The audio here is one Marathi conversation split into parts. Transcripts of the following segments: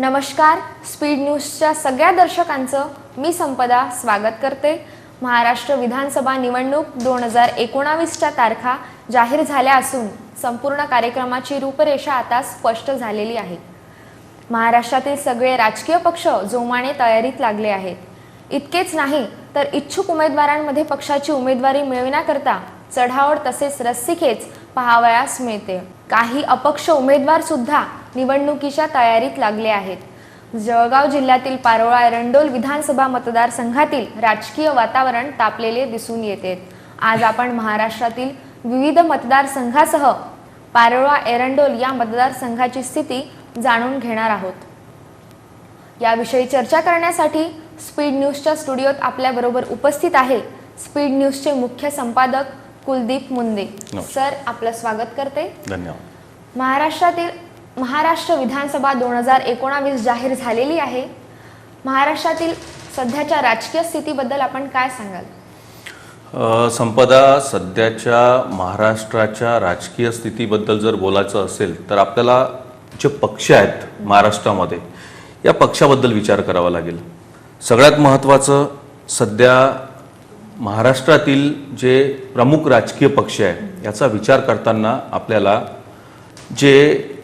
नमस्कार, स्पीड न्यूजच्या सगळ्या दर्शकांचं मी संपदा स्वागत करते। महाराष्ट्र विधानसभा निवडणूक 2019च्या तारखा जाहीर झाल्या असून संपूर्ण कार्यक्रमाची रूपरेषा आता स्पष्ट झालेली आहे। महाराष्ट्रातील सगळे राजकीय पक्ष जोमाने तयारीत लागले आहेत। इतकेच नाही तर इच्छुक उमेदवारांमध्ये पक्षाची उमेदवारी मिळविण्याकरता चढाओढ तसेच रस्सीखेच पाहावयास मिळते। काही अपक्ष उमेदवार सुद्धा निवडणुकीच्या तयारीत लागले आहेत। जळगाव जिल्ह्यातील पारोळा एरंडोल विधानसभा मतदारसंघातील राजकीय वातावरण तापलेले दिसून येते। आज आपण महाराष्ट्रातील विविध मतदारसंघासह पारोळा एरंडोल या मतदारसंघाची स्थिती जाणून घेणार आहोत। याविषयी चर्चा करण्यासाठी स्पीड न्यूजच्या स्टुडिओत आपल्या बरोबर उपस्थित आहे स्पीड न्यूजचे मुख्य संपादक कुलदीप मुंदे। सर, आपलं स्वागत करते। धन्यवाद। महाराष्ट्र विधानसभा 2019 जाहीर झालेली आहे। महाराष्ट्रातील सध्याच्या राजकीय स्थितीबद्दल आपण काय सांगाल? संपदा, सध्याच्या महाराष्ट्राच्या राजकीय स्थितीबद्दल जर बोलायचं असेल तर आपल्याला जे पक्ष आहेत महाराष्ट्रामध्ये या पक्षाबद्दल विचार करावा लागेल। सगळ्यात महत्त्वाचं, सध्या महाराष्ट्रातील जे प्रमुख राजकीय पक्ष आहे याचा विचार करताना आपल्याला जे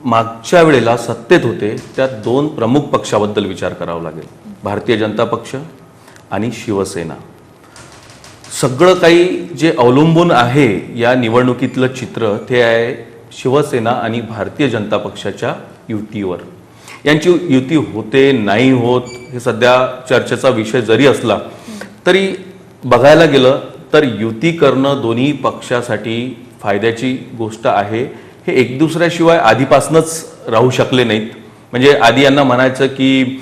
मागच्या वेळेला सत्तेत होते त्या दोन प्रमुख पक्षाबद्दल विचार करावा लागेल, भारतीय जनता पक्ष आणि शिवसेना। सगळं काही जे अवलंबून आहे या निवडणुकीतलं चित्र ते आहे शिवसेना आणि भारतीय जनता पक्षाच्या युतीवर। यांची युती होते नाही होत हे सध्या चर्चेचा विषय जरी असला तरी बघायला गेलं तर युती करणं दोन्ही पक्षासाठी फायद्याची गोष्ट आहे। हे एक दुसऱ्याशिवाय आधीपासूनच राहू शकले नाहीत। म्हणजे आधी यांना म्हणायचं की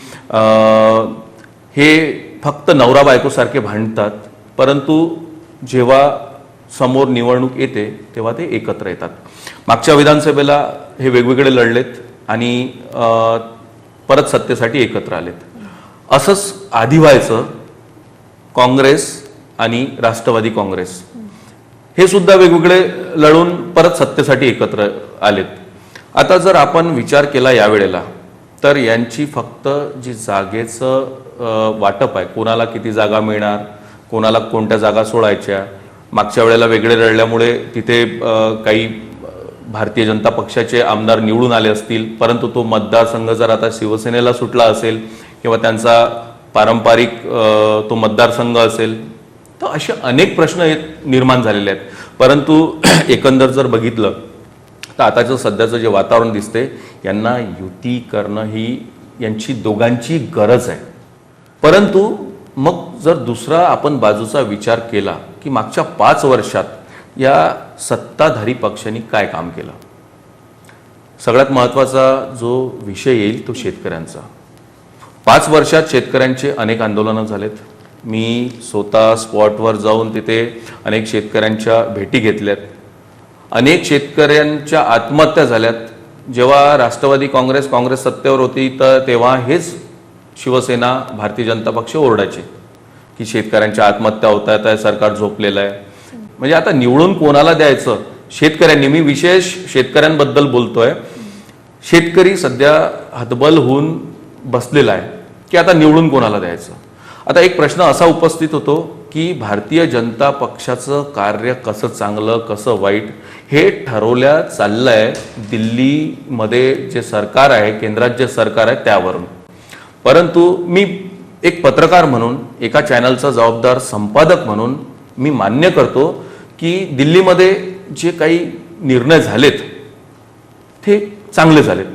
हे फक्त नवरा बायकोसारखे भांडतात, परंतु जेव्हा समोर निवडणूक येते तेव्हा ते एकत्र येतात। मागच्या विधानसभेला हे वेगवेगळे लढलेत आणि परत सत्तेसाठी एकत्र आलेत। असंच आधी व्हायचं काँग्रेस आणि राष्ट्रवादी काँग्रेस हे सुद्धा वेगवेगळे लढून परत सत्तेसाठी एकत्र आलेत। आता जर आपण विचार केला यावेळेला तर यांची फक्त जी जागेचं वाटप आहे, कोणाला किती जागा मिळणार, कोणाला कोणत्या जागा सोडायच्या, मागच्या वेळेला वेगळे लढल्यामुळे तिथे काही भारतीय जनता पक्षाचे आमदार निवडून आले असतील, परंतु तो मतदारसंघ जर आता शिवसेनेला सुटला असेल किंवा त्यांचा पारंपरिक तो मतदारसंघ असेल तर असे अनेक प्रश्न निर्माण झालेले आहेत। परंतु एकंदर जर बघितलं तर आताचं सध्याचं जे वातावरण दिसते यांना युती करणं ही यांची दोघांची गरज आहे। परंतु मग जर दुसरा आपण बाजूचा विचार केला की मागच्या 5 वर्षात या सत्ताधारी पक्षांनी काय काम केलं, सगळ्यात महत्त्वाचा जो विषय येईल तो शेतकऱ्यांचा। 5 वर्षात शेतकऱ्यांचे अनेक आंदोलनं झालेत। मी स्वतः स्पॉटवर जाऊन तिथे अनेक शेतकऱ्यांच्या भेटी घेतल्यात। अनेक शेतकऱ्यांच्या आत्महत्या झाल्यात। जेव्हा राष्ट्रवादी काँग्रेस सत्तेवर होती तर तेव्हा हेच शिवसेना भारतीय जनता पक्ष ओरडायचे की शेतकऱ्यांच्या आत्महत्या होत आहेत, सरकार झोपलेलं आहे। म्हणजे आता निवडून कोणाला द्यायचं शेतकऱ्यांनी, मी विशेष शेतकऱ्यांबद्दल बोलतोय। शेतकरी सध्या हतबल होऊन बसलेला आहे की आता निवडून कोणाला द्यायचं। आता एक प्रश्न असा उपस्थित होतो की भारतीय जनता पक्षाचं कार्य कसं चांगलं कसं वाईट हे ठरवल्या चाललंय दिल्लीमध्ये जे सरकार आहे, केंद्रात जे सरकार आहे त्यावरून। परंतु मी एक पत्रकार म्हणून, एका चॅनलचा जबाबदार संपादक म्हणून मी मान्य करतो की दिल्लीमध्ये जे काही निर्णय झालेत ते चांगले झालेत,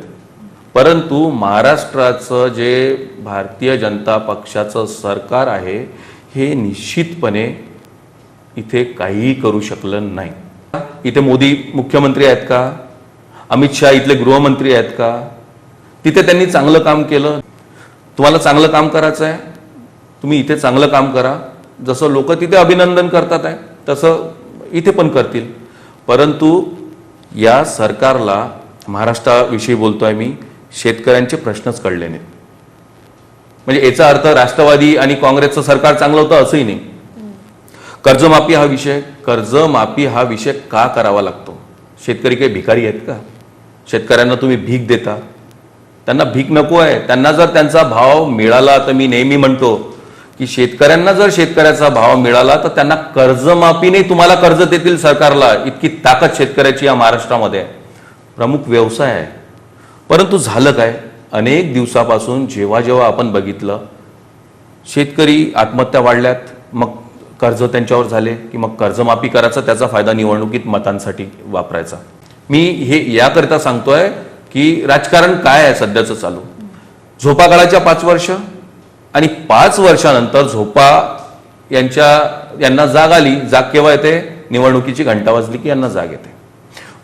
परंतु महाराष्ट्राचं जे भारतीय जनता पक्षाचं सरकार आहे हे निश्चितपणे इथे काहीही करू शकलं नाही। इथे मोदी मुख्यमंत्री आहेत का, अमित शाह इथले गृहमंत्री आहेत का, तिथे त्यांनी चांगलं काम केलं? तुम्हाला चांगलं काम करायचं आहे, तुम्ही इथे चांगलं काम करा। जसं लोक तिथे अभिनंदन करतात आहे तसं इथे पण करतील। परंतु या सरकारला, महाराष्ट्राविषयी बोलतोय मी, शेतकऱ्यांचे प्रश्नच कळले नाहीत। म्हणजे याचा अर्थ राष्ट्रवादी आणि काँग्रेसचं सरकार चांगलं होतं असंही नाही। कर्जमाफी हा विषय का करावा लागतो? शेतकरी काही भिकारी आहेत का? शेतकऱ्यांना तुम्ही भीक देता? त्यांना भीक नको आहे. त्यांना जर त्यांचा भाव मिळाला तर मी नेहमी म्हणतो की शेतकऱ्यांना जर शेतकऱ्याचा भाव मिळाला तर त्यांना कर्जमाफीने तुम्हाला कर्ज देतील सरकारला, इतकी ताकद शेतकऱ्याची या महाराष्ट्रामध्ये आहे. प्रमुख व्यवसाय आहे. परंतु झालं काय, अनेक दिवसापासून जेव्हा जेव्हा आपण बघितलं शेतकरी आत्महत्या वाढल्यात, मग कर्ज त्यांच्यावर झाले की मग कर्जमाफी करायचा, त्याचा फायदा निवडणुकीत मतांसाठी वापरायचा. मी हे याकरिता सांगतोय की राजकारण काय आहे सध्याचं चालू. झोपा काळाच्या 5 वर्ष आणि 5 वर्षानंतर झोपा यांना जाग आली. जाग केव्हा येते? निवडणुकीची घंटा वाजली की यांना जाग येते.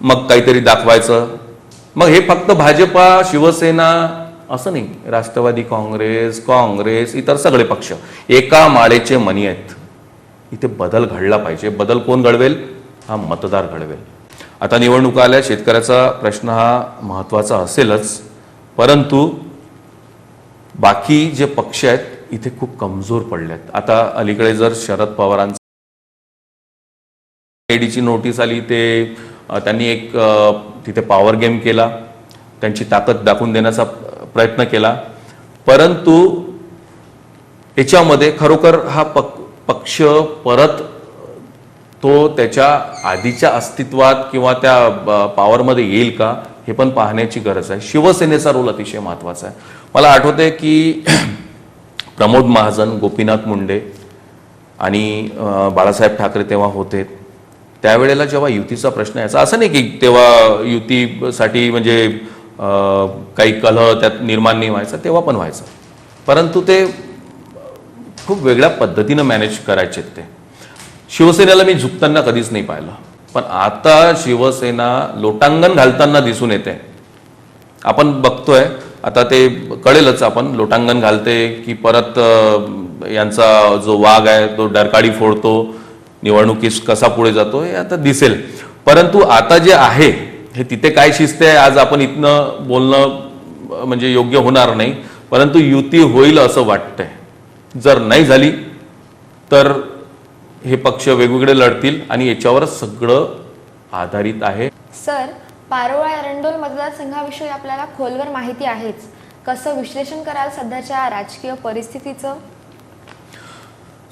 मग काहीतरी दाखवायचं. मग हे फक्त भाजपा, शिवसेना असं नाही, राष्ट्रवादी काँग्रेस, इतर सगळे पक्ष एका माळेचे मणी आहेत. इथे बदल घडला पाहिजे. बदल कोण घडवेल? हा मतदार घडवेल. आता निवडणुका आल्या, शेतकऱ्याचा प्रश्न हा महत्त्वाचा असेलच, परंतु बाकी जे पक्ष आहेत इथे खूप कमजोर पडले आहेत. आता अलीकडे जर शरद पवारांचं ईडीची नोटीस आली, ते त्यांनी एक तिथे पॉवर गेम केला, त्यांची ताकद दाखवून देण्याचा प्रयत्न केला. परंतु याच्यामध्ये खरोखर हा पक्ष परत तो त्याच्या आधीच्या अस्तित्वात किंवा त्या पॉवरमध्ये येईल का, हे पण पाहण्याची गरज आहे. शिवसेनेचा रोल अतिशय महत्त्वाचा आहे. मला आठवते की प्रमोद महाजन, गोपीनाथ मुंडे आणि बाळासाहेब ठाकरे तेव्हा होते. त्यावेळेला जेव्हा युतीचा प्रश्न यायचा, असं नाही की तेव्हा युतीसाठी म्हणजे काही कलह त्यात निर्माण नाही व्हायचा, तेव्हा पण व्हायचं, परंतु ते खूप वेगळ्या पद्धतीनं मॅनेज करायचे. ते शिवसेनेला मी झुकताना कधीच नाही पाहिलं, पण आता शिवसेना लोटांगण घालताना दिसून येते. आपण बघतोय आता, ते कळेलच, आपण लोटांगण घालते की परत यांचा जो वाघ आहे तो डरकाळी फोडतो, निवडणुकीस कसा पुढे जातो हे आता दिसेल. परंतु आता जे आहे हे तिथे काय शिस्त आहे आज आपण इथनं बोलणं म्हणजे योग्य होणार नाही, परंतु युती होईल असं वाटतंय. जर नाही झाली तर हे पक्ष वेगवेगळे लढतील आणि याच्यावरच सगळं आधारित आहे. सर, पारोळा एरंडोल मतदारसंघाविषयी आपल्याला खोलवर माहिती आहेच. कसं विश्लेषण कराल सध्याच्या राजकीय परिस्थितीचं?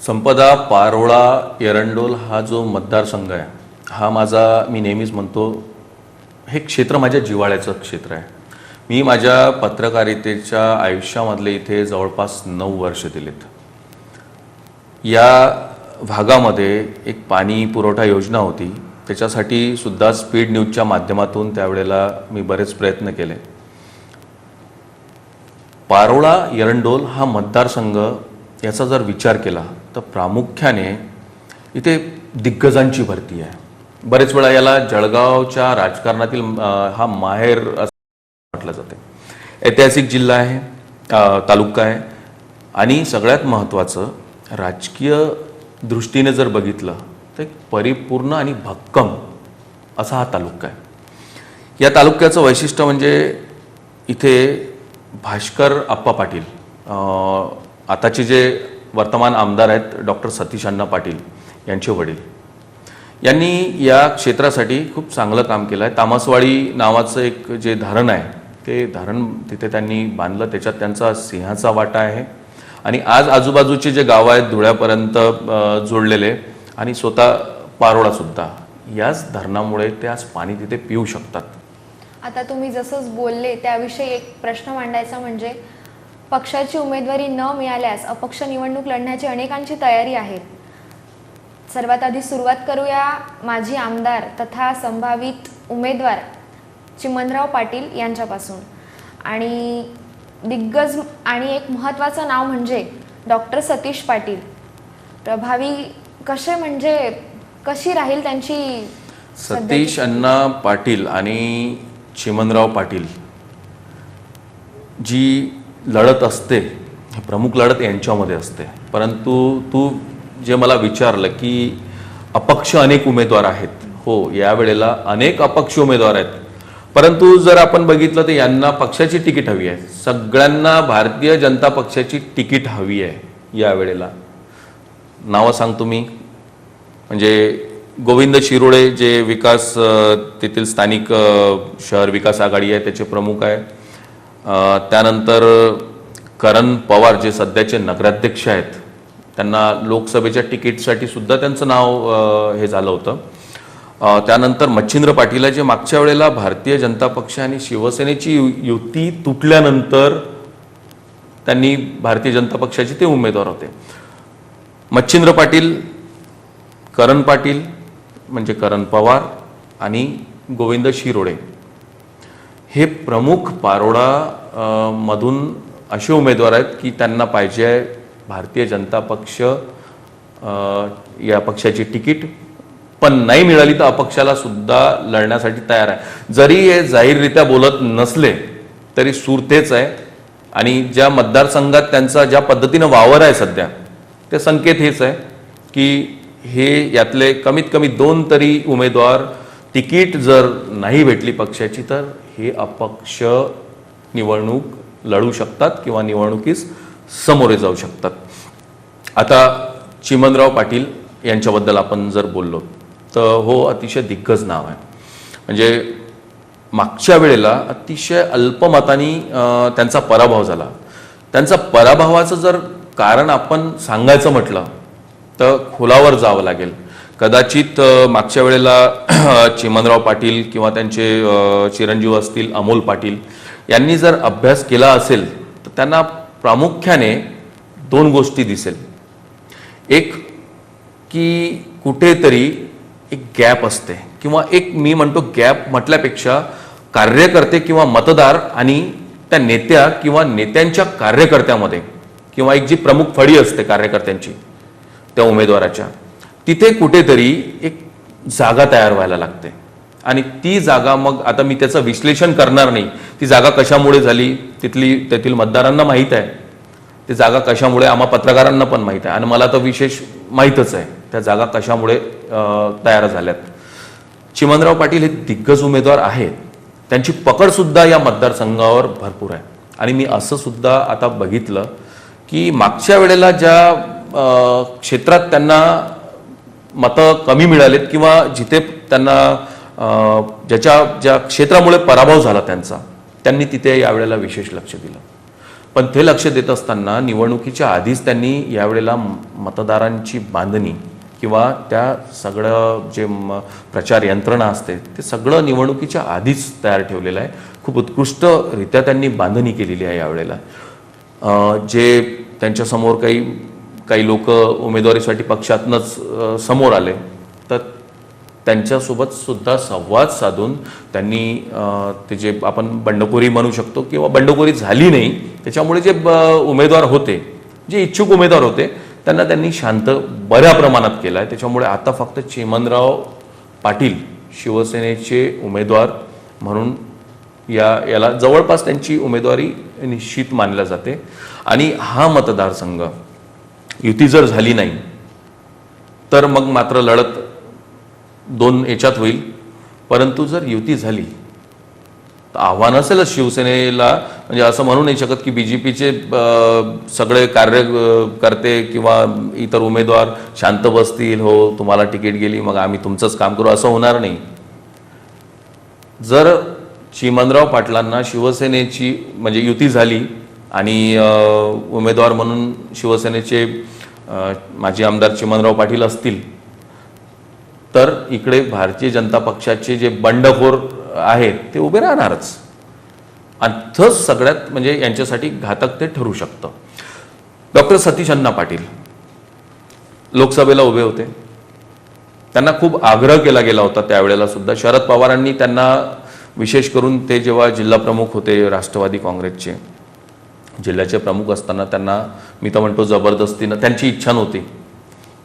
संपदा, पारोळा एरंडोल हा जो मतदारसंघ आहे हा माझा, मी नेहमीच म्हणतो, हे क्षेत्र माझ्या जिव्हाळ्याचं क्षेत्र आहे. मी माझ्या पत्रकारितेच्या आयुष्यामधले इथे जवळपास 9 वर्ष दिलेत. या भागामध्ये एक पाणी पुरवठा योजना होती, त्याच्यासाठी सुद्धा स्पीड न्यूजच्या माध्यमातून त्यावेळेला मी बरेच प्रयत्न केले. पारोळा एरंडोल हा मतदारसंघ याचा जर विचार केला तर प्रामुख्याने इथे दिग्गजांची भरती आहे. बरेच वेळा याला जळगावच्या राजकारणातील हा माहेर असं म्हटलं जाते. ऐतिहासिक जिल्हा आहे, तालुका आहे, आणि सगळ्यात महत्त्वाचं राजकीय दृष्टीने जर बघितलं तर एक परिपूर्ण आणि भक्कम असा हा तालुका आहे. या तालुक्याचं वैशिष्ट्य म्हणजे इथे भास्कर आप्पा पाटील, आताचे जे वर्तमान आमदार आहेत डॉक्टर सतीश अण्णा पाटील यांचे वडील, यांनी या क्षेत्रासाठी खूप चांगलं काम केलं आहे. तामसवाडी नावाचं एक जे धरण आहे ते धरण तिथे त्यांनी बांधलं, त्याच्यात त्यांचा सिंहाचा वाटा आहे. आणि आज आजूबाजूचे जे गावं आहेत धुळ्यापर्यंत जोडलेले, आणि स्वतः पारोळासुद्धा याच धरणामुळे ते आज पाणी तिथे पिऊ शकतात. आता तुम्ही जसंच बोलले त्याविषयी एक प्रश्न मांडायचा म्हणजे, पक्षाची उमेदवारी न मिळाल्यास अपक्ष निवडणूक लढण्याची अनेकांची तयारी आहे. सर्वात आधी सुरुवात करूया माजी आमदार तथा संभावित उमेदवार चिमणराव पाटील यांच्यापासून. आणि दिग्गज आणि एक महत्त्वाचं नाव म्हणजे डॉक्टर सतीश पाटील. प्रभावी कशी राहील त्यांची? सतीश अण्णा पाटील आणि चिमणराव पाटील जी लढत असते, प्रमुख लढत यांच्यामध्ये असते. परंतु तू जे मला विचारलं की अपक्ष अनेक उमेदवार आहेत, हो, यावेळेला अनेक अपक्ष उमेदवार आहेत, परंतु जर आपण बघितलं तर यांना पक्षाची तिकीट हवी आहे. सगळ्यांना भारतीय जनता पक्षाची तिकीट हवी आहे यावेळेला. नावं सांगतो मी, म्हणजे गोविंद शिरोळे जे विकास तेथील स्थानिक शहर विकास आघाडी आहे त्याचे प्रमुख आहे. त्यानंतर करण पवार जे सध्याचे नगराध्यक्ष आहेत, त्यांना लोकसभेच्या तिकीटसाठी सुद्धा त्यांचं नाव हे झालं होतं. त्यानंतर मच्छिंद्र पाटील जे मागच्या वेळेला भारतीय जनता पक्ष आणि शिवसेनेची युती तुटल्यानंतर त्यांनी भारतीय जनता पक्षाचे ते उमेदवार होते. मच्छिंद्र पाटील, करण पाटील म्हणजे करण पवार आणि गोविंद शिरोडे हे प्रमुख पारोडा मधून असे उमेदवार आहेत की त्यांना पाहिजे आहे भारतीय जनता पक्ष या पक्षाची तिकीट, पण नाही मिळाली तर अपक्षाला सुद्धा लढण्यासाठी तयार आहे. जरी हे जाहीररित्या बोलत नसले तरी सूर तेच आहे आणि ज्या मतदारसंघात त्यांचा ज्या पद्धतीनं वावर आहे सध्या, ते संकेत हेच आहे की हे यातले कमीत कमी 2 तरी उमेदवार तिकीट जर नाही भेटली पक्षाची तर हे अपक्ष निवडणूक लढू शकतात किंवा निवडणुकीस सामोरे जाऊ शकतात. आता चिमणराव पाटील यांच्याबद्दल आपण जर बोललो तर हो, अतिशय दिग्गज नाव आहे. म्हणजे मागच्या वेळेला अतिशय अल्पमतानी त्यांचा पराभव झाला. त्यांचा पराभवाचं जर कारण आपण सांगायचं म्हटलं तर खोलावर जावं लागेल. कदाचित मागच्या वेळेला चिमणराव पाटील किंवा त्यांचे चिरंजीव असतील अमोल पाटील यांनी जर अभ्यास केला असेल तर त्यांना प्रामुख्याने 2 गोष्टी दिसेल. एक की कुठेतरी एक गॅप असते किंवा एक, मी म्हणतो गॅप म्हटल्यापेक्षा कार्यकर्ते किंवा मतदार आणि त्या नेत्या किंवा नेत्यांच्या कार्यकर्त्यामध्ये किंवा एक जी प्रमुख फळी असते कार्यकर्त्यांची त्या उमेदवाराच्या, तिथे कुठेतरी एक जागा तयार व्हायला लागते. आणि ती जागा, मग आता मी त्याचं विश्लेषण करणार नाही, ती जागा कशामुळे झाली तेथील मतदारांना माहीत आहे, ती जागा कशामुळे आम्हा पत्रकारांना पण माहीत आहे आणि मला तर विशेष माहीतच आहे त्या जागा कशामुळे तयार झाल्यात. चिमणराव पाटील हे दिग्गज उमेदवार आहेत, त्यांची पकड सुद्धा या मतदारसंघावर भरपूर आहे. आणि मी असं सुद्धा आता बघितलं की मागच्या वेळेला ज्या क्षेत्रात त्यांना मतं कमी मिळालेत किंवा जिथे त्यांना ज्या क्षेत्रामुळे पराभव झाला त्यांचा, त्यांनी तिथे यावेळेला विशेष लक्ष दिलं. पण ते लक्ष देत असताना निवडणुकीच्या आधीच त्यांनी यावेळेला मतदारांची बांधणी किंवा त्या सगळं जे प्रचार यंत्रणा असते ते सगळं निवडणुकीच्या आधीच तयार ठेवलेलं आहे. खूप उत्कृष्टरित्या त्यांनी बांधणी केलेली आहे यावेळेला. जे त्यांच्यासमोर काही लोक उमेदवारीसाठी पक्षातनंच समोर आले तर त्यांच्यासोबत सुद्धा संवाद साधून त्यांनी ते जे आपण बंडखोरी म्हणू शकतो किंवा बंडखोरी झाली नाही त्याच्यामुळे जे उमेदवार होते, जे इच्छुक उमेदवार होते, त्यांना त्यांनी शांत बऱ्या प्रमाणात केलं आहे. त्याच्यामुळे आता फक्त चिमणराव पाटील शिवसेनेचे उमेदवार म्हणून याला जवळपास त्यांची उमेदवारी निश्चित मानल्या जाते. आणि हा मतदारसंघ युती जर झाली नाही तर मग मात्र लढत 2 याच्यात होईल. परंतु जर युती झाली तर आव्हान असेलच शिवसेनेला. म्हणजे असं म्हणू नाही शकत की BJPचे सगळे कार्यकर्ते किंवा इतर उमेदवार शांत बसतील, हो तुम्हाला तिकीट गेली मग आम्ही तुमचंच काम करू, असं होणार नाही. जर चिमणराव पाटलांना शिवसेनेची म्हणजे युती झाली आणि उमेदवार म्हणून शिवसेनेचे माजी आमदार चिमणराव पाटील असतील तर इकडे भारतीय जनता पक्षाचे जे बंडखोर आहेत ते उभे राहणारच. आणि सगळ्यात म्हणजे यांच्यासाठी घातक ते ठरू शकतं. डॉक्टर सतीश अण्णा पाटील लोकसभेला उभे होते, त्यांना खूप आग्रह केला गेला होता त्यावेळेला सुद्धा. शरद पवारांनी त्यांना विशेष करून ते जेव्हा जिल्हा प्रमुख होते राष्ट्रवादी काँग्रेसचे, जिल्ह्याचे प्रमुख असताना त्यांना मी तर म्हणतो जबरदस्तीनं, त्यांची इच्छा नव्हती,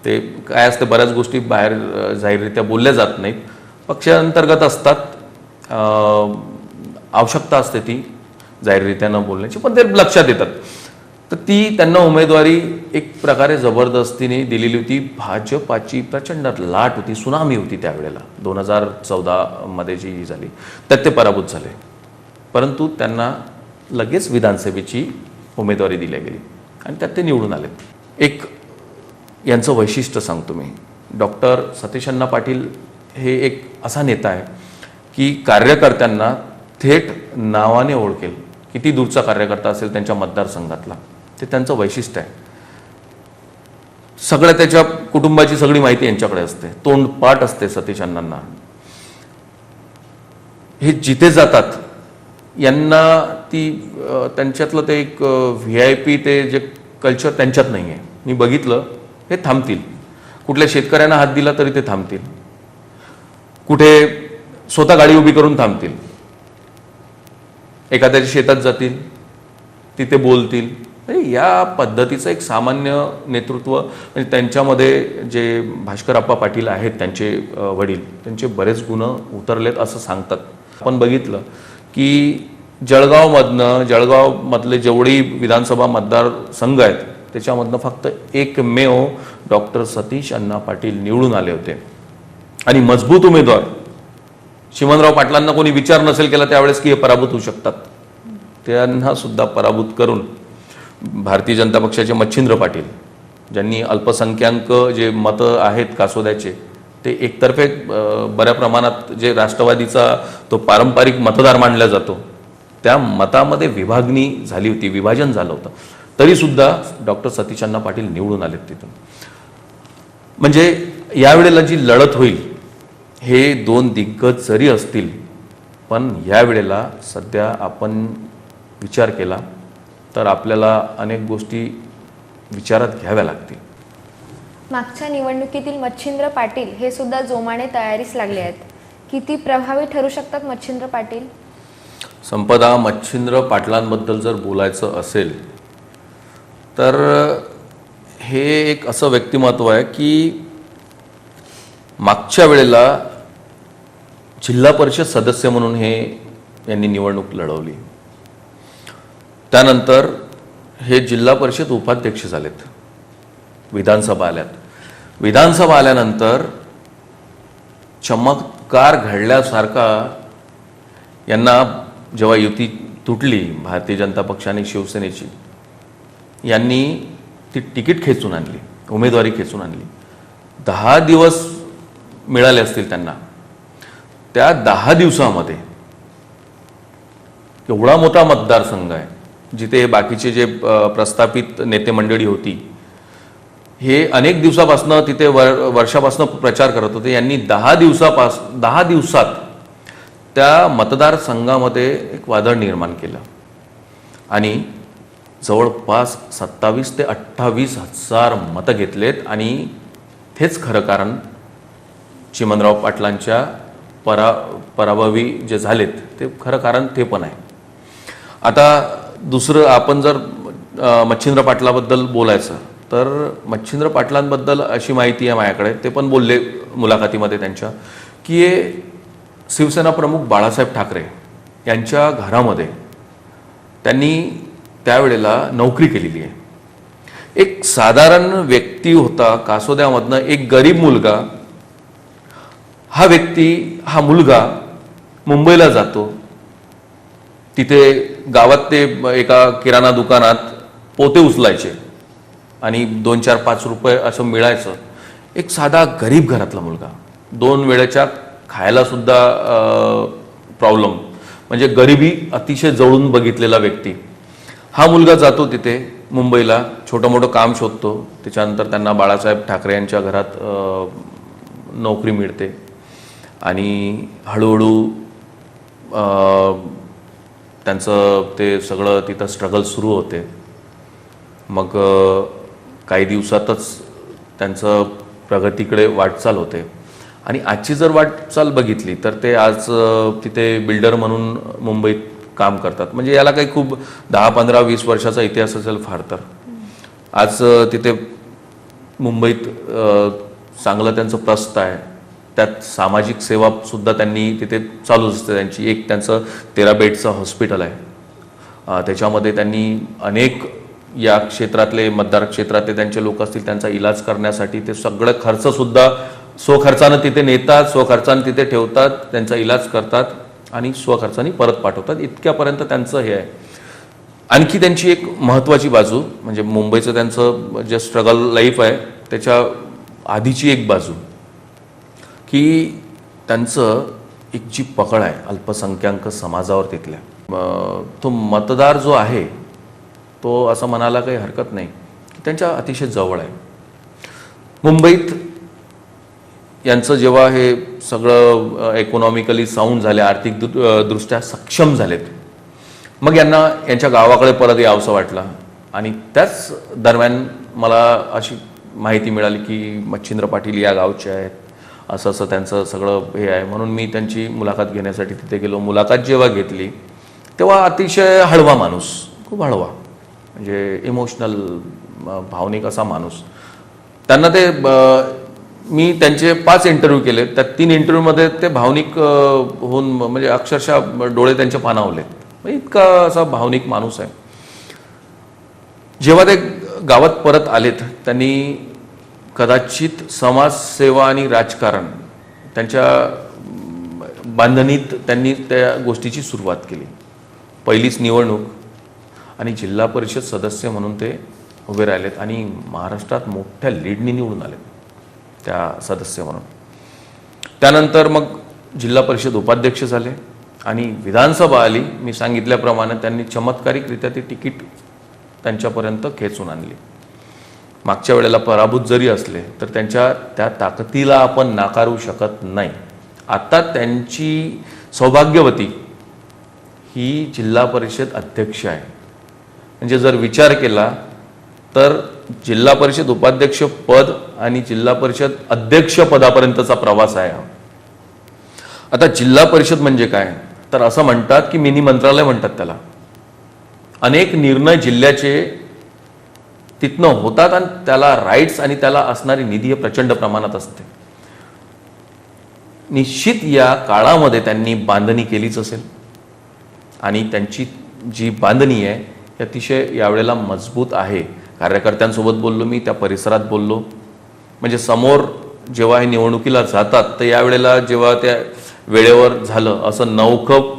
ते काय असते बऱ्याच गोष्टी बाहेर जाहीररित्या बोलल्या जात नाहीत, पक्षांतर्गत असतात, आवश्यकता असते ती जाहीररित्या न बोलण्याची, पण ते लक्षात येतात. तर ती त्यांना उमेदवारी एक प्रकारे जबरदस्तीने दिलेली होती. भाजपाची प्रचंड लाट होती, सुनामी होती त्यावेळेला 2014 मध्ये जी झाली, त्यात ते पराभूत झाले. परंतु त्यांना लगेच विधानसभेची उमेदवारी दिली गेली आणि त्यात ते निवडून आले. एक यांचं वैशिष्ट्य सांगतो मी. डॉक्टर सतीश अण्णा पाटील हे एक असा नेता आहे की कार्यकर्त्यांना थेट नावाने ओळखेल किती दूरचा कार्यकर्ता असेल त्यांच्या मतदारसंघातला, ते त्यांचं वैशिष्ट्य आहे. सगळ्या त्याच्या कुटुंबाची सगळी माहिती यांच्याकडे असते, तोंडपाठ असते सतीश अण्णांना. हे जिथे जातात यांना ती त्यांच्यातलं ते एक VIP ते जे कल्चर त्यांच्यात नाही आहे. मी बघितलं, हे थांबतील. कुठल्या शेतकऱ्यांना हात दिला तरी ते थांबतील, कुठे स्वतः गाडी उभी करून थांबतील, एखाद्याच्या शेतात जातील, तिथे बोलतील. या पद्धतीचं एक सामान्य नेतृत्व म्हणजे त्यांच्यामध्ये जे भास्करप्पा पाटील आहेत त्यांचे वडील, त्यांचे बरेच गुण उतरलेत असं सांगतात. आपण बघितलं की जळगावमधले जेवढी विधानसभा मतदारसंघ आहेत त्याच्यामधनं फक्त एकमेव डॉक्टर सतीश अण्णा पाटील निवडून आले होते. आणि मजबूत उमेदवार चिमणराव पाटलांना कोणी विचार नसेल केला त्यावेळेस की हे पराभूत होऊ शकतात, त्यांना सुद्धा पराभूत करून भारतीय जनता पक्षाचे मच्छिंद्र पाटील, ज्यांनी अल्पसंख्याक जे मतं आहेत कासोद्याचे ते एकतर्फे बऱ्या प्रमाणात जे राष्ट्रवादीचा तो पारंपरिक मतदार मानला जातो त्या मतामध्ये विभागणी झाली होती, विभाजन झालं होतं, तरी सुद्धा डॉक्टर सतीश अण्णा पाटील निवडून आलेत तिथून. म्हणजे यावेळेला जी लढत होईल हे दोन दिग्गज जरी असतील, पण यावेळेला सध्या आपण विचार केला तर आपल्याला अनेक गोष्टी विचारात घ्याव्या लागतील. मागच्या निवडणुकीतील मच्छिंद्र पाटील हे सुद्धा जोमाने तयारीस लागले आहेत. किती प्रभावी ठरू शकतात मच्छिंद्र पाटील? संपदा, मच्छिंद्र पाटलांबद्दल जर बोलायचं असेल तर हे एक असं व्यक्तिमत्व आहे की मागच्या वेळेला जिल्हा परिषद सदस्य म्हणून यांनी निवडणूक लढवली. त्यानंतर हे जिल्हा परिषद उपाध्यक्ष झालेत. विधानसभा आल्यानंतर चमत्कार घडल्यासारखा यांना जेव्हा युती तुटली भारतीय जनता पक्ष आणि शिवसेनेची, यांनी ती तिकीट खेचून आणली, उमेदवारी खेचून आणली. 10 दिवस मिळाले असतील त्यांना. त्या 10 दिवसामध्ये एवढा मोठा मतदारसंघ आहे जिथे बाकीचे जे प्रस्थापित नेते मंडळी होती हे अनेक दिवसापासून तिथे वर्षापासून प्रचार करत होते. यांनी 10 दिवसात त्या मतदारसंघामध्ये एक वादळ निर्माण केलं आणि जवळपास 27 ते 28 हजार मतं घेतलेत. आणि तेच खरं कारण चिमणराव पाटलांच्या पराभवी जे झालेत ते खरं कारण ते पण आहे. आता दुसरं, आपण जर मच्छिंद्र पाटलाबद्दल बोलायचं तर मच्छिंद्र पाटलांबद्दल अशी माहिती आहे माझ्याकडे, ते पण बोलले मुलाखतीमध्ये त्यांच्या, की हे शिवसेना प्रमुख बाळासाहेब ठाकरे यांच्या घरामध्ये त्यांनी त्यावेळेला नोकरी केलेली आहे. एक साधारण व्यक्ती होता कासोद्यामधनं, एक गरीब मुलगा. हा मुलगा मुंबईला जातो. तिथे गावात ते एका किराणा दुकानात पोते उचलायचे आणि 2, 4, 5 रुपये असं मिळायचं. एक साधा गरीब घरातला मुलगा, 2 वेळेच्या खायला सुद्धा प्रॉब्लेम, म्हणजे गरिबी अतिशय जवळून बघितलेला व्यक्ती. हा मुलगा जातो तिथे मुंबईला, छोटं मोठं काम शोधतो. त्याच्यानंतर त्यांना बाळासाहेब ठाकरे यांच्या घरात नोकरी मिळते आणि हळूहळू त्यांचं ते सगळं तिथं स्ट्रगल सुरू होते. मग काही दिवसातच त्यांचं प्रगतीकडे वाटचाल होते. आणि आजची जर वाटचाल बघितली तर ते आज तिथे बिल्डर म्हणून मुंबईत काम करतात. म्हणजे याला काही खूप 10, 15, 20 वर्षाचा इतिहास असेल फार तर. आज तिथे मुंबईत चांगलं त्यांचं प्रस्थ आहे. त्यात सामाजिक सेवा सुद्धा त्यांनी तिथे चालूच असते त्यांची. एक त्यांचं 13 बेडचं हॉस्पिटल आहे. त्याच्यामध्ये त्यांनी अनेक या क्षेत्रातले मतदार क्षेत्रातले त्यांचे लोक असतील त्यांचा इलाज करण्यासाठी ते सगळं खर्चसुद्धा स्वखर्चानं तिथे नेतात, स्वखर्चानं तिथे ठेवतात, त्यांचा इलाज करतात आणि स्वखर्चाने परत पाठवतात. इतक्यापर्यंत त्यांचं हे आहे. आणखी त्यांची एक महत्त्वाची बाजू म्हणजे मुंबईचं त्यांचं जे स्ट्रगल लाईफ आहे त्याच्या आधीची एक बाजू की त्यांचं एक जी पकड आहे अल्पसंख्याक समाजावर तिथल्या, तो मतदार जो आहे तो असं म्हणायला काही हरकत नाही की त्यांच्या अतिशय जवळ आहे. मुंबईत यांचं जेव्हा हे सगळं इकॉनॉमिकली साऊंड झाले, आर्थिक दृष्ट्या सक्षम झालेत, मग यांच्या गावाकडे परत यावंसं वाटलं. आणि त्याच दरम्यान मला अशी माहिती मिळाली की मच्छिंद्र पाटील या गावचे आहेत, असं असं त्यांचं सगळं हे आहे. म्हणून मी त्यांची मुलाखत घेण्यासाठी तिथे गेलो. मुलाखत जेव्हा घेतली तेव्हा अतिशय हळवा माणूस, खूप हळवा, म्हणजे इमोशनल, भावनिक असा माणूस. त्यांना ते मी त्यांचे 5 इंटरव्ह्यू केले. त्या 3 इंटरव्ह्यूमध्ये ते भावनिक होऊन म्हणजे अक्षरशः डोळे त्यांचे पाणावलेत. इतका असा भावनिक माणूस आहे. जेव्हा ते गावात परत आलेत त्यांनी कदाचित समाजसेवा आणि राजकारण त्यांच्या बांधणीत त्यांनी त्या गोष्टीची सुरुवात केली. पहिलीच निवडणूक आणि जिल्हा परिषद सदस्य म्हणून ते उभे राहिलेत आणि महाराष्ट्रात मोठ्या लीडनी निवडून आलेत त्या सदस्य म्हणून. त्यानंतर मग जिल्हा परिषद उपाध्यक्ष झाले आणि विधानसभा आली. मी सांगितल्याप्रमाणे त्यांनी चमत्कारिकरित्या ती तिकीट त्यांच्यापर्यंत खेचून आणली. मागच्या वेळेला पराभूत जरी असले तर त्यांच्या त्या ताकदीला आपण नाकारू शकत नाही. आता त्यांची सौभाग्यवती ही जिल्हा परिषद अध्यक्ष आहे. म्हणजे जर विचार केला तर जिल्हा परिषद उपाध्यक्ष पद आणि जिल्हा परिषद अध्यक्ष पदापर्यंतचा प्रवास आहे. आता जिल्हा परिषद म्हणजे काय तर असं म्हणतात की मिनी मंत्रालय म्हणतात त्याला. अनेक निर्णय जिल्ह्याचे तिथनं होतात आणि त्याला राईट्स आणि त्याला असणारी निधी हे प्रचंड प्रमाणात असते. निश्चित या काळामध्ये त्यांनी बांधणी केलीच असेल आणि त्यांची जी बांधणी आहे ती अतिशय यावेळेला मजबूत आहे. कार्यकर्त्यांसोबत बोललो मी, त्या परिसरात बोललो. म्हणजे समोर जेव्हा हे निवडणुकीला जातात तर यावेळेला जेव्हा त्या वेळेवर झालं असं नवखप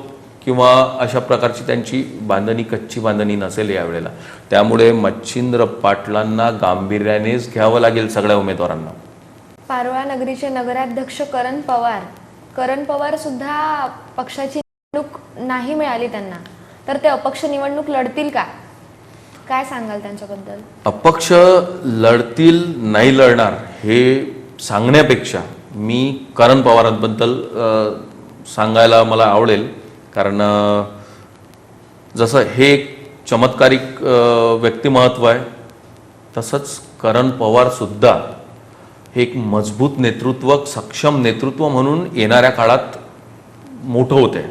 किंवा अशा प्रकारची त्यांची बांधणी, कच्ची बांधणी नसेल यावेळेला. त्यामुळे मच्छिंद्र पाटलांना गांभीर्यानेच घ्यावं लागेल सगळ्या उमेदवारांना. पारोळा नगरीचे नगराध्यक्ष करण पवार सुद्धा पक्षाची निवडणूक नाही मिळाली त्यांना, तर ते अपक्ष निवडणूक लढतील का? काय सांगाल त्यांच्याबद्दल? अपक्ष लढतील नाही लढणार हे सांगण्यापेक्षा मी करण पवारांबद्दल सांगायला मला आवडेल. कारण जसं हे एक चमत्कारिक व्यक्तिमत्व आहे तसंच करण पवार सुद्धा हे एक मजबूत नेतृत्व, सक्षम नेतृत्व म्हणून येणाऱ्या काळात मोठं होते.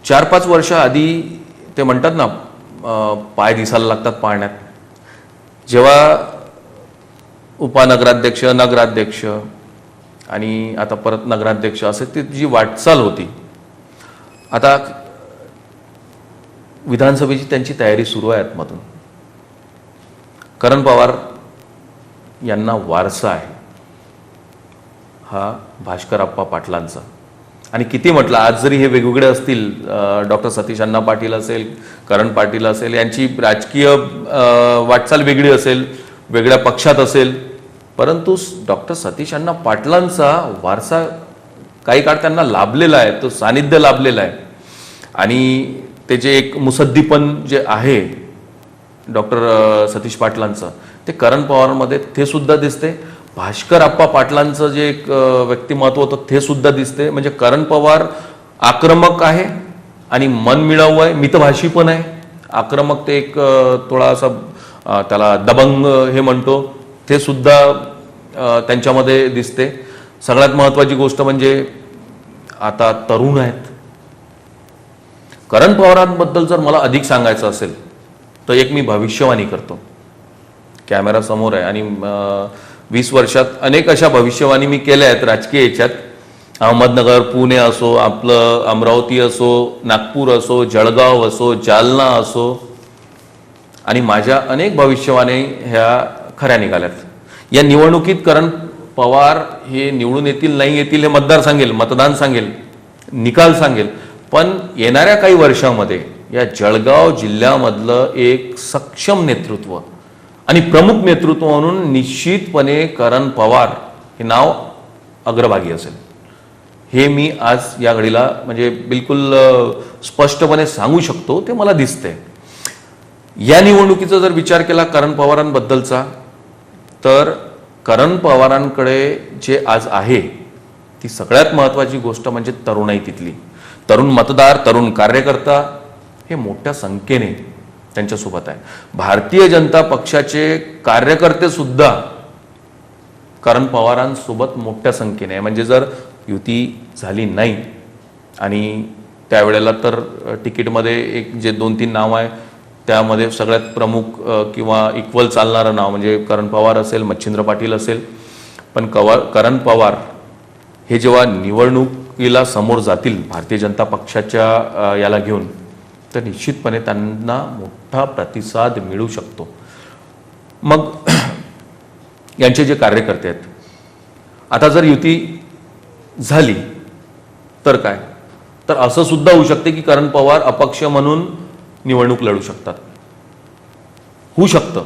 4-5 वर्ष आधी ते म्हणतात ना पाय दिसायला लागतात पाळण्यात. जेव्हा उपनगराध्यक्ष, नगराध्यक्ष आणि आता परत नगराध्यक्ष असे ती जी वाटचाल होती, आता विधानसभेची त्यांची तयारी सुरू आहे आतमधून. करण पवार यांना वारसा आहे हा भास्करप्पा पाटलांचा. आणि किती म्हटलं आज जरी हे वेगवेगळे असतील, डॉक्टर सतीश अण्णा पाटील असेल, करण पाटील असेल, यांची राजकीय वाटचाल वेगळी असेल, वेगळ्या पक्षात असेल, परंतु डॉक्टर सतीश अण्णा पाटलांचा वारसा काही काळ त्यांना लाभलेला आहे, तो सानिध्य लाभलेला आहे. आणि ते जे एक मुसद्दीपण जे आहे डॉक्टर सतीश पाटलांचं ते करण पवारमध्ये ते सुद्धा दिसते. भास्करप्पा पाटलांचं जे एक व्यक्तिमत्व होतं ते सुद्धा दिसते. म्हणजे करण पवार आक्रमक आहे आणि मनमिळावू आहे, मितभाषी पण आहे. आक्रमक ते एक थोडासा त्याला दबंग हे म्हणतो ते सुद्धा त्यांच्यामध्ये दिसते. सगळ्यात महत्त्वाची गोष्ट म्हणजे आता तरुण आहेत. करण पवारांबद्दल जर मला अधिक सांगायचं असेल तर एक मी भविष्यवाणी करतो. कॅमेरा समोर आहे आणि 20 वर्षात अनेक अशा भविष्यवाणी मी केल्या आहेत राजकीय याच्यात. अहमदनगर, पुणे असो, आपलं अमरावती असो, नागपूर असो, जळगाव असो, जालना असो, आणि माझ्या अनेक भविष्यवाणी ह्या खऱ्या निघाल्यात. या निवडणुकीत करण पवार हे निवडून येतील नाही येतील हे मतदार सांगेल, मतदान सांगेल, निकाल सांगेल. पण येणाऱ्या काही वर्षामध्ये या जळगाव जिल्ह्यामधलं एक सक्षम नेतृत्व आणि प्रमुख नेतृत्व म्हणून निश्चितपणे करण पवार हे नाव अग्रभागी असेल. हे मी आज या घडीला म्हणजे बिलकुल स्पष्टपणे सांगू शकतो, ते मला दिसतंय. या निवडणुकीचा जर विचार केला करण पवारांबद्दलचा, तर करण पवारांकडे जे आज आहे ती सगळ्यात महत्त्वाची गोष्ट म्हणजे तरुणाई. तिथली तरुण मतदार, तरुण कार्यकर्ता हे मोठ्या संख्येने त्यांच्यासोबत आहे. भारतीय जनता पक्षाचे कार्यकर्ते सुद्धा करण पवारांसोबत मोठ्या संख्येने आहे. म्हणजे जर युती झाली नाही आणि त्यावेळेला तर तिकीटमध्ये एक जे 2-3 नाव आहे त्यामध्ये सगळ्यात प्रमुख किंवा इक्वल चालणारं नाव म्हणजे करण पवार असेल, मच्छिंद्र पाटील असेल. पण करण पवार हे जेव्हा निवडणुकीला समोर जातील भारतीय जनता पक्षाच्या याला घेऊन, तर निश्चितपणे त्यांना मोठा प्रतिसाद मिळू शकतो. मग यांचे जे कार्यकर्ते आहेत, आता जर युती झाली तर काय, तर असं सुद्धा होऊ शकते की करण पवार अपक्ष म्हणून निवडणूक लढू शकतात. होऊ शकतं,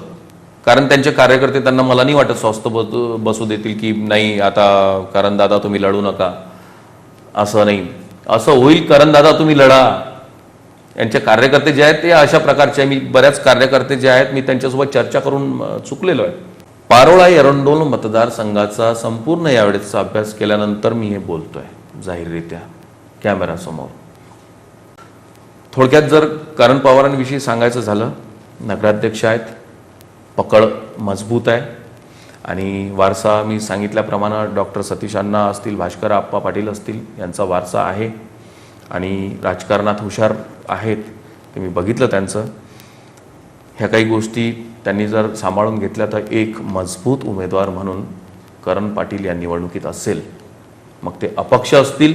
कारण त्यांचे कार्यकर्ते त्यांना मला नाही वाटत स्वस्थ बसू देतील की नाही आता करण दादा तुम्ही लढू नका. असं नाही, असं होईल करण दादा तुम्ही लढा. यांचे कार्यकर्ते जे आहेत ते अशा प्रकारचे आहे. मी बऱ्याच कार्यकर्ते जे आहेत मी त्यांच्यासोबत चर्चा करून चुकलेलो आहे. पारोळा एरंडोल मतदारसंघाचा संपूर्ण यावेळेचा अभ्यास केल्यानंतर मी हे बोलतोय जाहीररित्या कॅमेरासमोर. थोडक्यात जर करण पवारांविषयी सांगायचं झालं, नगराध्यक्ष आहेत, पकड मजबूत आहे आणि वारसा मी सांगितल्याप्रमाणे डॉक्टर सतीश अण्णा असतील, भास्कर आप्पा पाटील असतील यांचा वारसा आहे आणि राजकारणात हुशार आहेत. ते मी बघितलं त्यांचं. ह्या काही गोष्टी त्यांनी जर सांभाळून घेतल्या तर एक मजबूत उमेदवार म्हणून करण पाटील या निवडणुकीत असेल. मग ते अपक्ष असतील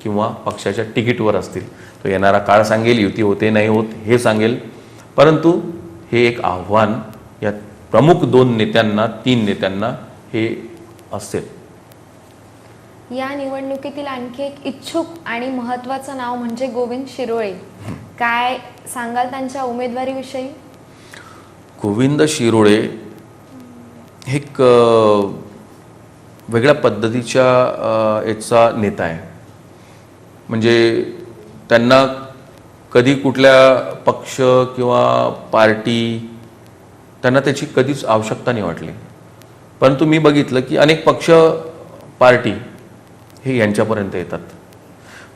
किंवा पक्षाच्या तिकीटवर असतील, तो येणारा काळ सांगेल. युती होते नाही होत हे सांगेल. परंतु हे एक आव्हान या प्रमुख 2 नेत्यांना 3 नेत्यांना हे असेल. या निवडणुकीतील आणखी एक इच्छुक आणि महत्त्वाचं नाव म्हणजे गोविंद शिरोळे. काय सांगाल त्यांच्या उमेदवारीविषयी? गोविंद शिरोळे हे एक वेगळ्या पद्धतीच्या याचा नेता आहे. म्हणजे त्यांना कधी कुठल्या पक्ष किंवा पार्टी त्यांना त्याची कधीच आवश्यकता नाही वाटली. परंतु मी बघितलं की अनेक पक्ष पार्टी हे यांच्यापर्यंत येतात.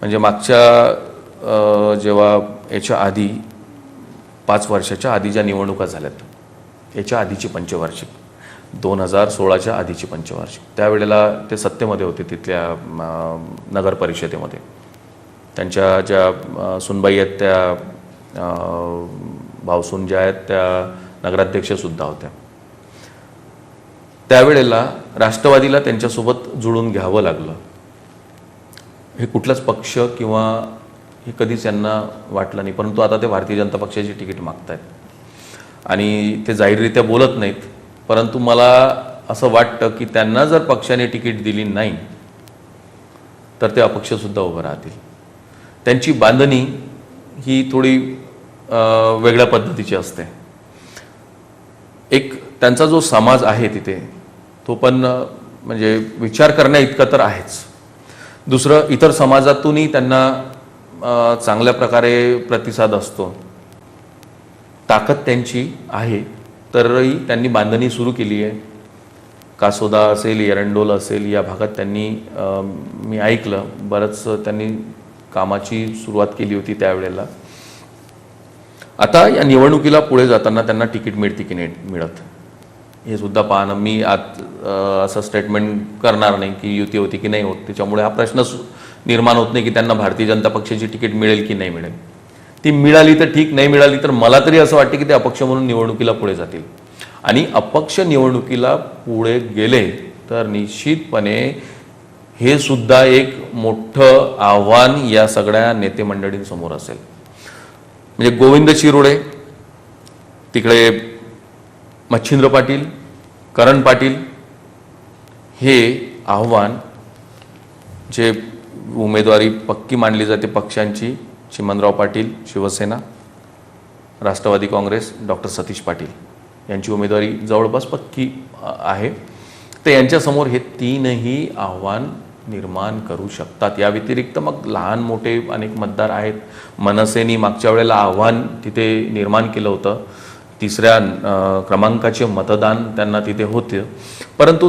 म्हणजे मागच्या जेव्हा याच्या आधी 5 वर्षाच्या आधी ज्या निवडणुका झाल्यात, याच्या आधीची पंचवार्षिक 2016च्या आधीची पंचवार्षिक, त्यावेळेला ते सत्तेमध्ये होते तिथल्या नगर परिषदेमध्ये. त्यांच्या ज्या सुनबाई आहेत त्या भावसून ज्या आहेत त्या नगराध्यक्षसुद्धा होत्या. त्यावेळेला राष्ट्रवादीला त्यांच्यासोबत जुळून घ्यावं लागलं. हे कुठलाच पक्ष किंवा हे कधीच यांना वाटलं नाही. परंतु आता ते भारतीय जनता पक्षाची तिकीट मागतायत आणि ते जाहीररित्या बोलत नाहीत. परंतु मला असं वाटतं की त्यांना जर पक्षाने तिकीट दिली नाही तर ते अपक्षसुद्धा उभं राहतील. त्यांची बांधणी ही थोडी वेगळ्या पद्धतीची असते. एक त्यांचा जो समाज आहे तिथे तो पण म्हणजे विचार करण्या इतका तर आहेच. दुसरं, इतर समाजातूनही त्यांना चांगल्या प्रकारे प्रतिसाद असतो. ताकद त्यांची आहे, तरीही त्यांनी बांधणी सुरू केली आहे. कासोदा असेल, एरंडोल असेल या भागात त्यांनी मी ऐकलं बरंच त्यांनी कामाची सुरुवात केली होती त्यावेळेला. आता या निवडणुकीला पुढे जाताना त्यांना तिकीट मिळते की नाही मिळत हे सुद्धा पाहणं. मी असं स्टेटमेंट करणार नाही की युती होती की नाही होत. त्याच्यामुळे हा प्रश्न निर्माण होत नाही की त्यांना भारतीय जनता पक्षाची तिकीट मिळेल की नाही मिळेल. ती मिळाली तर ठीक, नाही मिळाली तर मला तरी असं वाटतं की ते अपक्ष म्हणून निवडणुकीला पुढे जातील. आणि अपक्ष निवडणुकीला पुढे गेले तर निश्चितपणे हे सुद्धा एक मोठं आव्हान या सगळ्या नेते मंडळींसमोर असेल. म्हणजे गोविंद शिरोळे, तिकडे मच्छिंद्र पाटील, करण पाटील, हे आव्हान जे उमेदवारी पक्की मानली जाते पक्षांची, चिमणराव पाटील शिवसेना, राष्ट्रवादी काँग्रेस डॉक्टर सतीश पाटील यांची उमेदवारी जवळपास पक्की आहे. तर यांच्यासमोर हे 3ही आव्हान निर्माण करू शकतात. या व्यतिरिक्त मग लहान मोठे अनेक मतदार आहेत. मनसेनी मागच्या वेळेला आव्हान तिथे निर्माण केलं होतं, 3ऱ्या क्रमांकाचे मतदान त्यांना तिथे होते, परंतु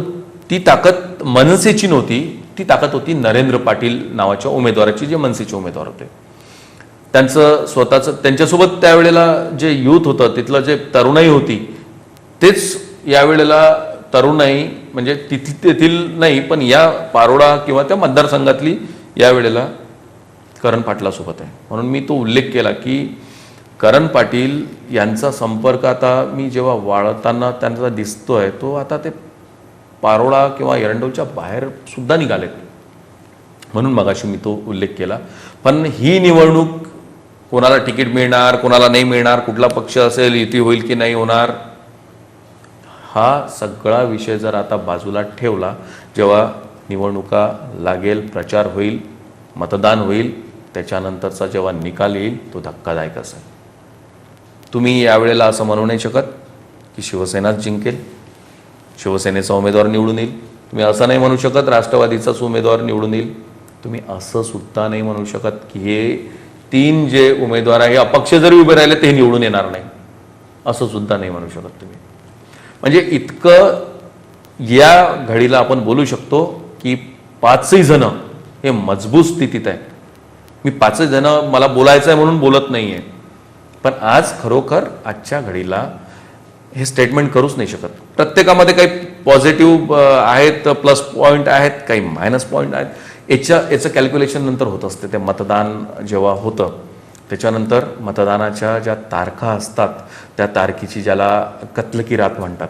ती ताकद मनसेची नव्हती, ती ताकद होती नरेंद्र पाटील नावाच्या उमेदवाराची, जे मनसेचे उमेदवार होते. त्यांचं स्वतःचं, त्यांच्यासोबत त्यावेळेला जे यूथ होतं, तिथलं जे तरुणाई होती, तेच यावेळेला तरुणाई म्हणजे तेथील नाही, पण या पारोळा किंवा त्या मतदारसंघातली यावेळेला करण पाटलासोबत आहे. म्हणून मी तो उल्लेख केला की करण पाटील यांचा संपर्क आता मी जेव्हा वाळताना त्यांचा दिसतोय, तो आता ते पारोळा किंवा एरंडोलच्या बाहेर सुद्धा निघालेत. म्हणून मगाशी मी तो उल्लेख केला. पण ही निवडणूक कोणाला तिकीट मिळणार, कोणाला नाही मिळणार, कुठला पक्ष असेल, युती होईल की नाही होणार, हा सगळा विषय जर आता बाजूला ठेवला, जेव्हा निवडणुका लागेल, प्रचार होईल, मतदान होईल, त्याच्यानंतरचा जेव्हा निकाल येईल तो धक्कादायक असेल. तुम्ही यावेळेला असं म्हणू नाही शकत की शिवसेनाच जिंकेल, शिवसेनेचा उमेदवार निवडून येईल. तुम्ही असं नाही म्हणू शकत राष्ट्रवादीचाच उमेदवार निवडून येईल. तुम्ही असं सुद्धा नाही म्हणू शकत की हे 3 जे उमेदवार आहे, अपक्ष जरी उभे राहिले ते निवडून येणार नाही, असं सुद्धा नाही म्हणू शकत तुम्ही. म्हणजे इतकं या घडीला आपण बोलू शकतो की 5ही जण हे मजबूत स्थितीत आहे. मी 5ही जण मला बोलायचं आहे म्हणून बोलत नाही आहे, पण आज खरोखर आजच्या घडीला हे स्टेटमेंट करूच नाही शकत. प्रत्येकामध्ये काही पॉझिटिव्ह आहेत, प्लस पॉईंट आहेत, काही मायनस पॉईंट आहेत. याचं कॅल्क्युलेशन नंतर होत असते. ते मतदान जेव्हा होतं त्याच्यानंतर मतदानाच्या ज्या तारखा असतात, त्या तारखेची ज्याला कत्लकी रात म्हणतात,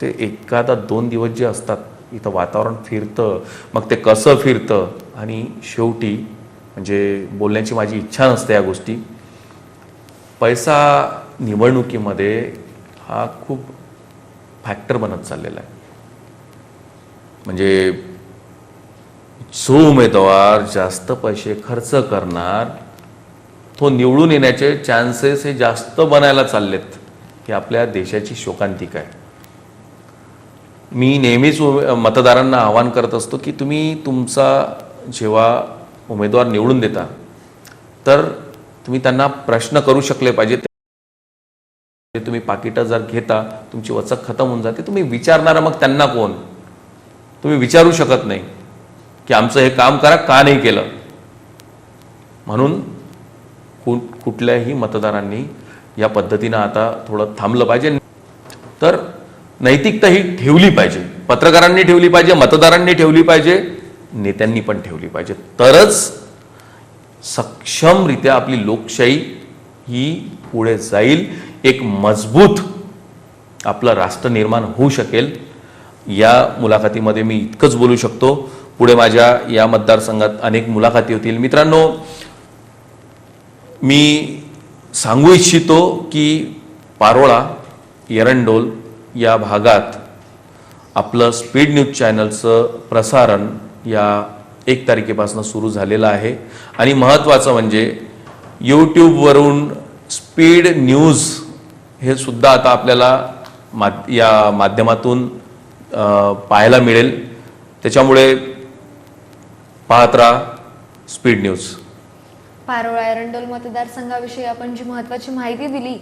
ते एखादा 2 दिवस जे असतात, इथं वातावरण फिरतं, मग ते कसं फिरतं, आणि शेवटी म्हणजे बोलण्याची माझी इच्छा नसते या गोष्टी, पैसा निवडणुकीमध्ये हा खूप फॅक्टर बनत चाललेला आहे. म्हणजे जो उमेदवार जास्त पैसे खर्च करणार तो निवडून येण्याचे चान्सेस हे जास्त बनायला चाललेत. ही आपल्या देशाची शोकांतिका आहे. मी नेहमीच मतदारांना आवाहन करत असतो की तुम्ही तुमचा जेव्हा उमेदवार निवडून देता, तर तुम्ही त्यांना प्रश्न करू शकले पाहिजे. तुम्ही पाकिटं जर घेता, तुमची वचक खतम होऊन जाते, तुम्ही विचारणारा मग त्यांना कोण? तुम्ही विचारू शकत नाही की आमचं हे काम करा, का नाही केलं. म्हणून कुठल्याही मतदारांनी या पद्धतीनं आता थोडं थांबलं पाहिजे. तर नैतिकता ही ठेवली पाहिजे, पत्रकारांनी ठेवली पाहिजे, मतदारांनी ठेवली पाहिजे, नेत्यांनी पण ठेवली पाहिजे. तरच सक्षमरित्या आपली लोकशाही ही पुढे जाईल, एक मजबूत आपलं राष्ट्र निर्माण होऊ शकेल. या मुलाखतीमध्ये मी इतकंच बोलू शकतो. पुढे माझ्या या मतदारसंघात अनेक मुलाखती होतील. मित्रांनो, मी सांगू इच्छितो की पारोळा, एरंडोल या भागात आपलं स्पीड न्यूज चॅनलचं प्रसारण या 1 तारखेपासून सुरू झालेलं आहे. आणि महत्त्वाचं म्हणजे यूट्यूबवरून स्पीड न्यूज हे सुद्धा आता आपल्याला या माध्यमातून पाहायला मिळेल. त्याच्यामुळे पाहत राहा स्पीड न्यूज. पारोळा एरंडोल मतदारसंघाविषयी आपण जी महत्त्वाची माहिती दिली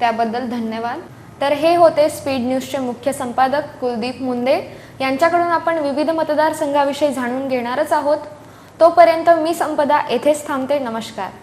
त्याबद्दल धन्यवाद. तर हे होते स्पीड न्यूजचे मुख्य संपादक कुलदीप मुंदे. यांच्याकडून आपण विविध मतदारसंघाविषयी जाणून घेणारच आहोत. तोपर्यंत मी संपदा येथेच थांबते. नमस्कार.